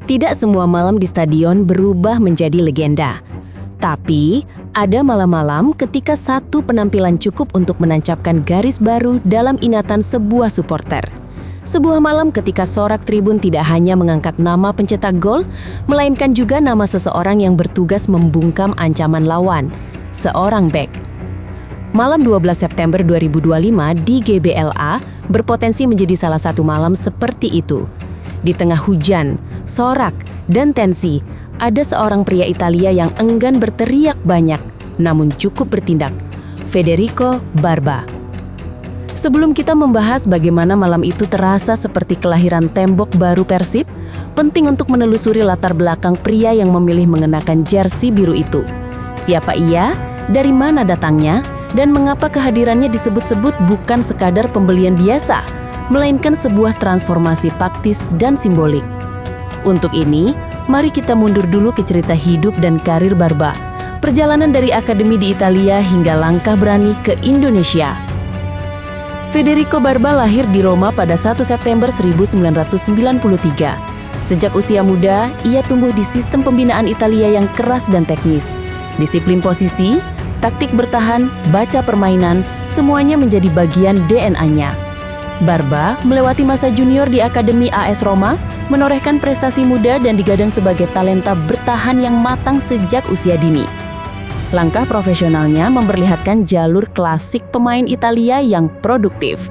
Tidak semua malam di stadion berubah menjadi legenda. Tapi, ada malam-malam ketika satu penampilan cukup untuk menancapkan garis baru dalam ingatan sebuah supporter. Sebuah malam ketika sorak tribun tidak hanya mengangkat nama pencetak gol, melainkan juga nama seseorang yang bertugas membungkam ancaman lawan, seorang bek. Malam 12 September 2025 di GBLA berpotensi menjadi salah satu malam seperti itu. Di tengah hujan, sorak, dan tensi, ada seorang pria Italia yang enggan berteriak banyak, namun cukup bertindak. Federico Barba. Sebelum kita membahas bagaimana malam itu terasa seperti kelahiran tembok baru Persib, penting untuk menelusuri latar belakang pria yang memilih mengenakan jersey biru itu. Siapa ia, dari mana datangnya, dan mengapa kehadirannya disebut-sebut bukan sekadar pembelian biasa, melainkan sebuah transformasi taktis dan simbolik. Untuk ini, mari kita mundur dulu ke cerita hidup dan karir Barba, perjalanan dari akademi di Italia hingga langkah berani ke Indonesia. Federico Barba lahir di Roma pada 1 September 1993. Sejak usia muda, ia tumbuh di sistem pembinaan Italia yang keras dan teknis. Disiplin posisi, taktik bertahan, baca permainan, semuanya menjadi bagian DNA-nya. Barba melewati masa junior di Akademi AS Roma, menorehkan prestasi muda dan digadang sebagai talenta bertahan yang matang sejak usia dini. Langkah profesionalnya memperlihatkan jalur klasik pemain Italia yang produktif.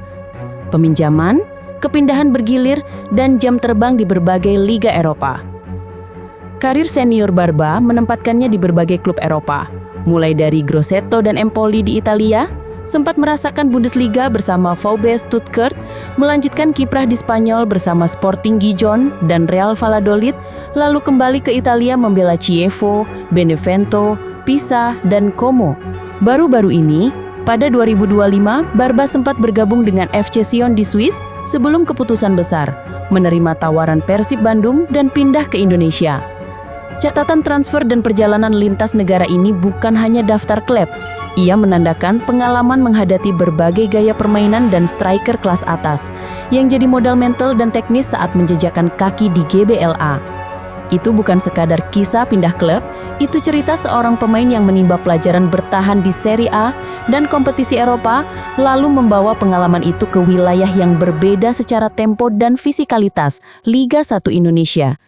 Peminjaman, kepindahan bergilir, dan jam terbang di berbagai liga Eropa. Karir senior Barba menempatkannya di berbagai klub Eropa, mulai dari Grosseto dan Empoli di Italia, sempat merasakan Bundesliga bersama VfB Stuttgart, melanjutkan kiprah di Spanyol bersama Sporting Gijon dan Real Valladolid, lalu kembali ke Italia membela Chievo, Benevento, Pisa, dan Como. Baru-baru ini, pada 2025, Barba sempat bergabung dengan FC Sion di Swiss sebelum keputusan besar, menerima tawaran Persib Bandung dan pindah ke Indonesia. Catatan transfer dan perjalanan lintas negara ini bukan hanya daftar klub. Ia menandakan pengalaman menghadapi berbagai gaya permainan dan striker kelas atas, yang jadi modal mental dan teknis saat menjejakkan kaki di GBLA. Itu bukan sekadar kisah pindah klub, itu cerita seorang pemain yang menimba pelajaran bertahan di Serie A dan kompetisi Eropa, lalu membawa pengalaman itu ke wilayah yang berbeda secara tempo dan fisikalitas, Liga 1 Indonesia.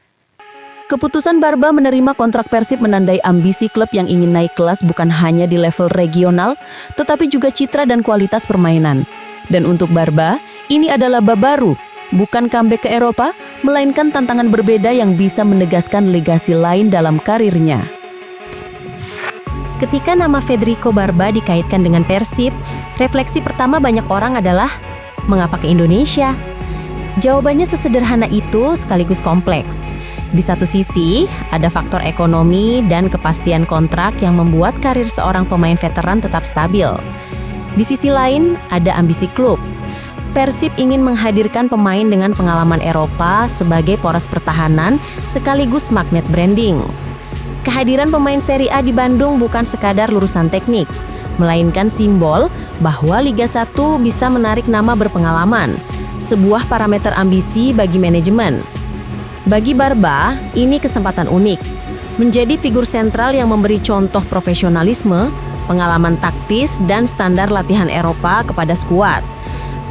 Keputusan Barba menerima kontrak Persib menandai ambisi klub yang ingin naik kelas bukan hanya di level regional, tetapi juga citra dan kualitas permainan. Dan untuk Barba, ini adalah bab baru, bukan comeback ke Eropa, melainkan tantangan berbeda yang bisa menegaskan legasi lain dalam karirnya. Ketika nama Federico Barba dikaitkan dengan Persib, refleksi pertama banyak orang adalah, mengapa ke Indonesia? Jawabannya sesederhana itu sekaligus kompleks. Di satu sisi, ada faktor ekonomi dan kepastian kontrak yang membuat karir seorang pemain veteran tetap stabil. Di sisi lain, ada ambisi klub. Persib ingin menghadirkan pemain dengan pengalaman Eropa sebagai poros pertahanan sekaligus magnet branding. Kehadiran pemain Serie A di Bandung bukan sekadar lulusan teknik, melainkan simbol bahwa Liga 1 bisa menarik nama berpengalaman, sebuah parameter ambisi bagi manajemen. Bagi Barba, ini kesempatan unik, menjadi figur sentral yang memberi contoh profesionalisme, pengalaman taktis, dan standar latihan Eropa kepada skuad.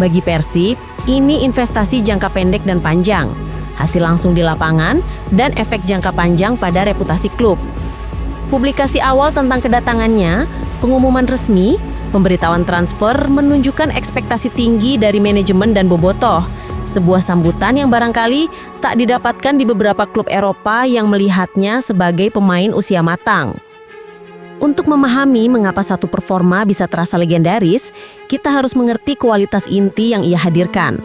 Bagi Persib, ini investasi jangka pendek dan panjang, hasil langsung di lapangan, dan efek jangka panjang pada reputasi klub. Publikasi awal tentang kedatangannya, pengumuman resmi, pemberitahuan transfer menunjukkan ekspektasi tinggi dari manajemen dan bobotoh, sebuah sambutan yang barangkali tak didapatkan di beberapa klub Eropa yang melihatnya sebagai pemain usia matang. Untuk memahami mengapa satu performa bisa terasa legendaris, kita harus mengerti kualitas inti yang ia hadirkan.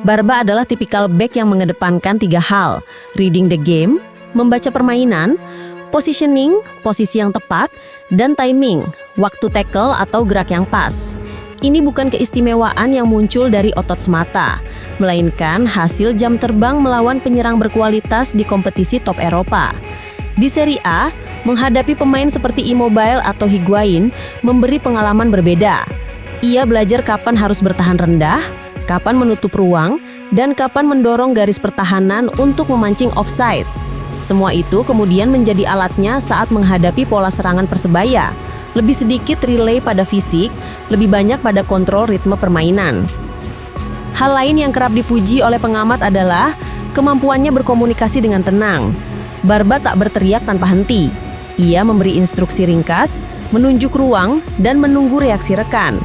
Barba adalah tipikal bek yang mengedepankan 3 hal: reading the game, membaca permainan, positioning, posisi yang tepat, dan timing, waktu tackle atau gerak yang pas. Ini bukan keistimewaan yang muncul dari otot semata, melainkan hasil jam terbang melawan penyerang berkualitas di kompetisi top Eropa. Di Serie A, menghadapi pemain seperti Immobile atau Higuain memberi pengalaman berbeda. Ia belajar kapan harus bertahan rendah, kapan menutup ruang, dan kapan mendorong garis pertahanan untuk memancing offside. Semua itu kemudian menjadi alatnya saat menghadapi pola serangan Persebaya. Lebih sedikit relay pada fisik, lebih banyak pada kontrol ritme permainan. Hal lain yang kerap dipuji oleh pengamat adalah kemampuannya berkomunikasi dengan tenang. Barba tak berteriak tanpa henti. Ia memberi instruksi ringkas, menunjuk ruang, dan menunggu reaksi rekan.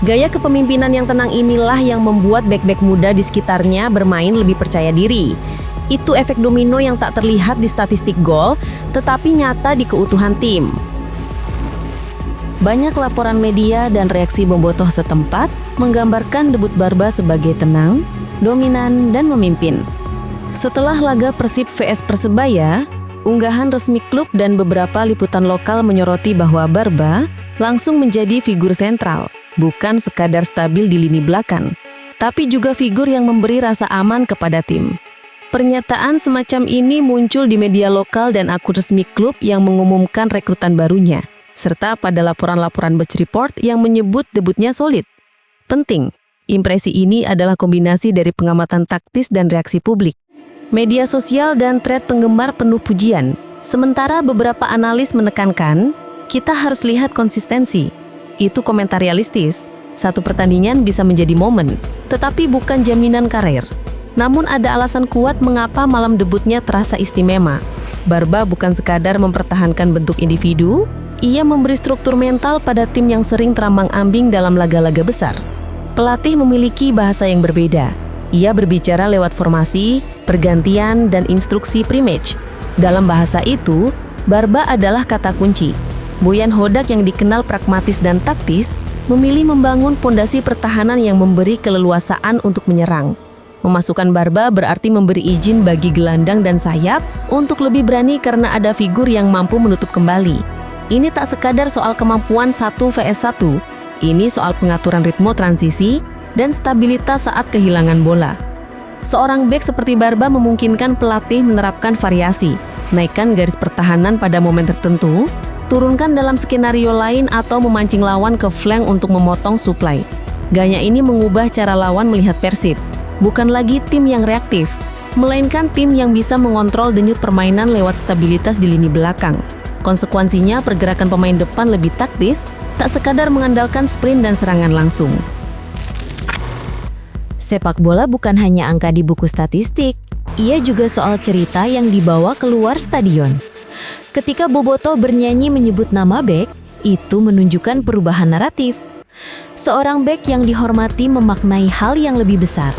Gaya kepemimpinan yang tenang inilah yang membuat bek-bek muda di sekitarnya bermain lebih percaya diri. Itu efek domino yang tak terlihat di statistik gol, tetapi nyata di keutuhan tim. Banyak laporan media dan reaksi bobotoh setempat menggambarkan debut Barba sebagai tenang, dominan, dan memimpin. Setelah laga Persib vs Persebaya, unggahan resmi klub dan beberapa liputan lokal menyoroti bahwa Barba langsung menjadi figur sentral, bukan sekadar stabil di lini belakang, tapi juga figur yang memberi rasa aman kepada tim. Pernyataan semacam ini muncul di media lokal dan akun resmi klub yang mengumumkan rekrutan barunya, serta pada laporan-laporan Batch Report yang menyebut debutnya solid. Penting, impresi ini adalah kombinasi dari pengamatan taktis dan reaksi publik. Media sosial dan thread penggemar penuh pujian, sementara beberapa analis menekankan, kita harus lihat konsistensi. Itu komentar realistis, satu pertandingan bisa menjadi momen, tetapi bukan jaminan karir. Namun ada alasan kuat mengapa malam debutnya terasa istimewa. Barba bukan sekadar mempertahankan bentuk individu, ia memberi struktur mental pada tim yang sering terombang-ambing dalam laga-laga besar. Pelatih memiliki bahasa yang berbeda. Ia berbicara lewat formasi, pergantian, dan instruksi pre-match. Dalam bahasa itu, Barba adalah kata kunci. Boyan Hodak yang dikenal pragmatis dan taktis, memilih membangun pondasi pertahanan yang memberi keleluasaan untuk menyerang. Memasukkan Barba berarti memberi izin bagi gelandang dan sayap untuk lebih berani karena ada figur yang mampu menutup kembali. Ini tak sekadar soal kemampuan 1 vs 1, ini soal pengaturan ritme transisi dan stabilitas saat kehilangan bola. Seorang bek seperti Barba memungkinkan pelatih menerapkan variasi, naikkan garis pertahanan pada momen tertentu, turunkan dalam skenario lain atau memancing lawan ke flank untuk memotong suplai. Gaya ini mengubah cara lawan melihat Persib. Bukan lagi tim yang reaktif, melainkan tim yang bisa mengontrol denyut permainan lewat stabilitas di lini belakang. Konsekuensinya, pergerakan pemain depan lebih taktis, tak sekadar mengandalkan sprint dan serangan langsung. Sepak bola bukan hanya angka di buku statistik, ia juga soal cerita yang dibawa keluar stadion. Ketika Bobotoh bernyanyi menyebut nama bek, itu menunjukkan perubahan naratif. Seorang bek yang dihormati memaknai hal yang lebih besar.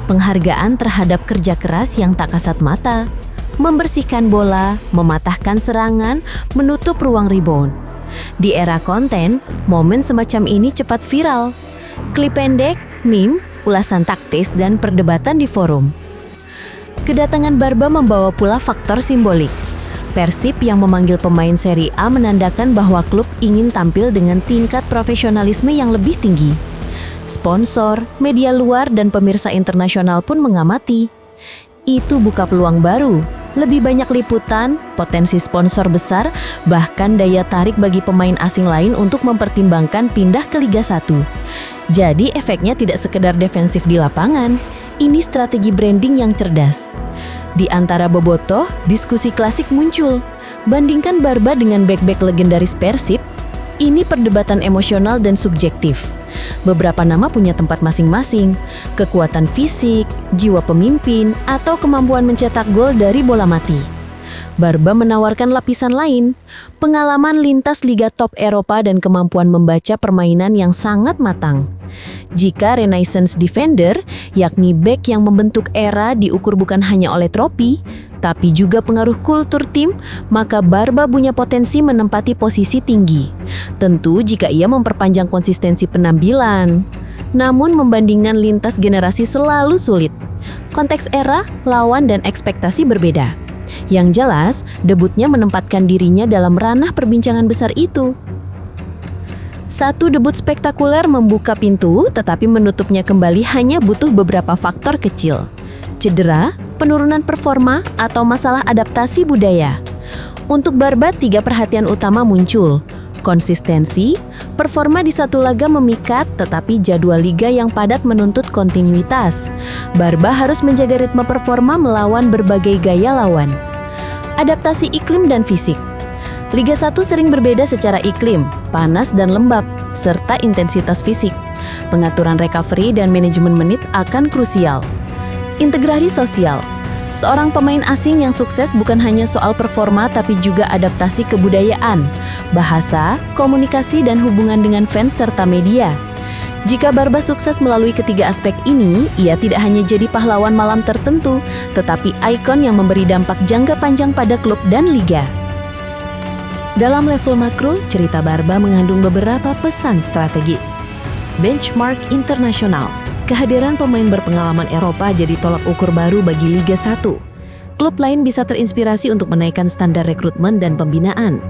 Penghargaan terhadap kerja keras yang tak kasat mata, membersihkan bola, mematahkan serangan, menutup ruang rebound. Di era konten, momen semacam ini cepat viral. Klip pendek, meme, ulasan taktis, dan perdebatan di forum. Kedatangan Barba membawa pula faktor simbolik. Persib yang memanggil pemain Serie A menandakan bahwa klub ingin tampil dengan tingkat profesionalisme yang lebih tinggi. Sponsor, media luar, dan pemirsa internasional pun mengamati. Itu buka peluang baru, lebih banyak liputan, potensi sponsor besar, bahkan daya tarik bagi pemain asing lain untuk mempertimbangkan pindah ke Liga 1. Jadi efeknya tidak sekedar defensif di lapangan, ini strategi branding yang cerdas. Di antara Bobotoh, diskusi klasik muncul. Bandingkan Barba dengan bek-bek legendaris Persib, ini perdebatan emosional dan subjektif. Beberapa nama punya tempat masing-masing, kekuatan fisik, jiwa pemimpin, atau kemampuan mencetak gol dari bola mati. Barba menawarkan lapisan lain, pengalaman lintas liga top Eropa dan kemampuan membaca permainan yang sangat matang. Jika Renaissance Defender, yakni bek yang membentuk era diukur bukan hanya oleh trofi, tapi juga pengaruh kultur tim, maka Barba punya potensi menempati posisi tinggi. Tentu jika ia memperpanjang konsistensi penampilan. Namun membandingkan lintas generasi selalu sulit. Konteks era, lawan, dan ekspektasi berbeda. Yang jelas, debutnya menempatkan dirinya dalam ranah perbincangan besar itu. Satu debut spektakuler membuka pintu, tetapi menutupnya kembali hanya butuh beberapa faktor kecil. Cedera, penurunan performa, atau masalah adaptasi budaya. Untuk Barba, 3 perhatian utama muncul. Konsistensi, performa di satu laga memikat, tetapi jadwal liga yang padat menuntut kontinuitas. Barba harus menjaga ritme performa melawan berbagai gaya lawan. Adaptasi iklim dan fisik. Liga 1 sering berbeda secara iklim, panas dan lembab, serta intensitas fisik. Pengaturan recovery dan manajemen menit akan krusial. Integrasi sosial. Seorang pemain asing yang sukses bukan hanya soal performa tapi juga adaptasi kebudayaan, bahasa, komunikasi dan hubungan dengan fans serta media. Jika Barba sukses melalui ketiga aspek ini, ia tidak hanya jadi pahlawan malam tertentu, tetapi ikon yang memberi dampak jangka panjang pada klub dan liga. Dalam level makro, cerita Barba mengandung beberapa pesan strategis. Benchmark internasional. Kehadiran pemain berpengalaman Eropa jadi tolak ukur baru bagi Liga 1. Klub lain bisa terinspirasi untuk menaikkan standar rekrutmen dan pembinaan.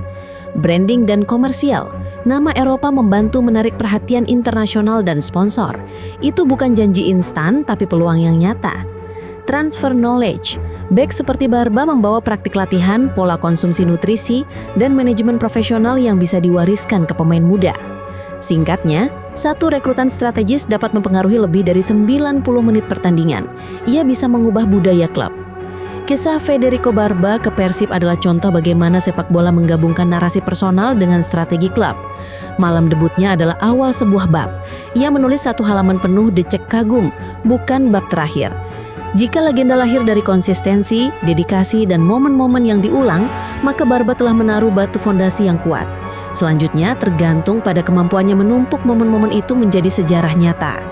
Branding dan komersial. Nama Eropa membantu menarik perhatian internasional dan sponsor. Itu bukan janji instan, tapi peluang yang nyata. Transfer knowledge. Back seperti Barba membawa praktik latihan, pola konsumsi nutrisi, dan manajemen profesional yang bisa diwariskan ke pemain muda. Singkatnya, satu rekrutan strategis dapat mempengaruhi lebih dari 90 menit pertandingan. Ia bisa mengubah budaya klub. Kisah Federico Barba ke Persib adalah contoh bagaimana sepak bola menggabungkan narasi personal dengan strategi klub. Malam debutnya adalah awal sebuah bab. Ia menulis satu halaman penuh decek kagum, bukan bab terakhir. Jika legenda lahir dari konsistensi, dedikasi, dan momen-momen yang diulang, maka Barba telah menaruh batu fondasi yang kuat. Selanjutnya tergantung pada kemampuannya menumpuk momen-momen itu menjadi sejarah nyata.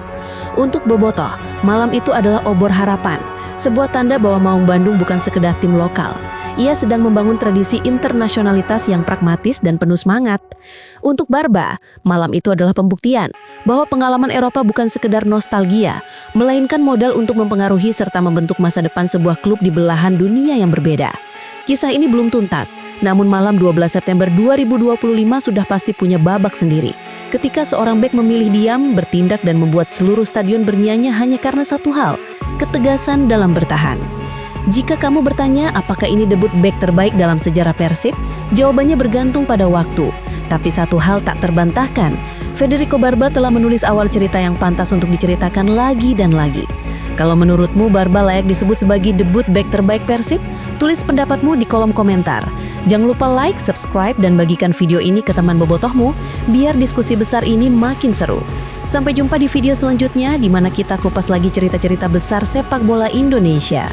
Untuk Bobotoh, malam itu adalah obor harapan, sebuah tanda bahwa Maung Bandung bukan sekedar tim lokal. Ia sedang membangun tradisi internasionalitas yang pragmatis dan penuh semangat. Untuk Barba, malam itu adalah pembuktian bahwa pengalaman Eropa bukan sekedar nostalgia, melainkan modal untuk mempengaruhi serta membentuk masa depan sebuah klub di belahan dunia yang berbeda. Kisah ini belum tuntas, namun malam 12 September 2025 sudah pasti punya babak sendiri. Ketika seorang bek memilih diam, bertindak dan membuat seluruh stadion bernyanyi hanya karena satu hal, ketegasan dalam bertahan. Jika kamu bertanya apakah ini debut bek terbaik dalam sejarah Persib, jawabannya bergantung pada waktu. Tapi satu hal tak terbantahkan, Federico Barba telah menulis awal cerita yang pantas untuk diceritakan lagi dan lagi. Kalau menurutmu Barba layak disebut sebagai debut bek terbaik Persib? Tulis pendapatmu di kolom komentar. Jangan lupa like, subscribe, dan bagikan video ini ke teman bobotohmu, biar diskusi besar ini makin seru. Sampai jumpa di video selanjutnya, di mana kita kupas lagi cerita-cerita besar sepak bola Indonesia.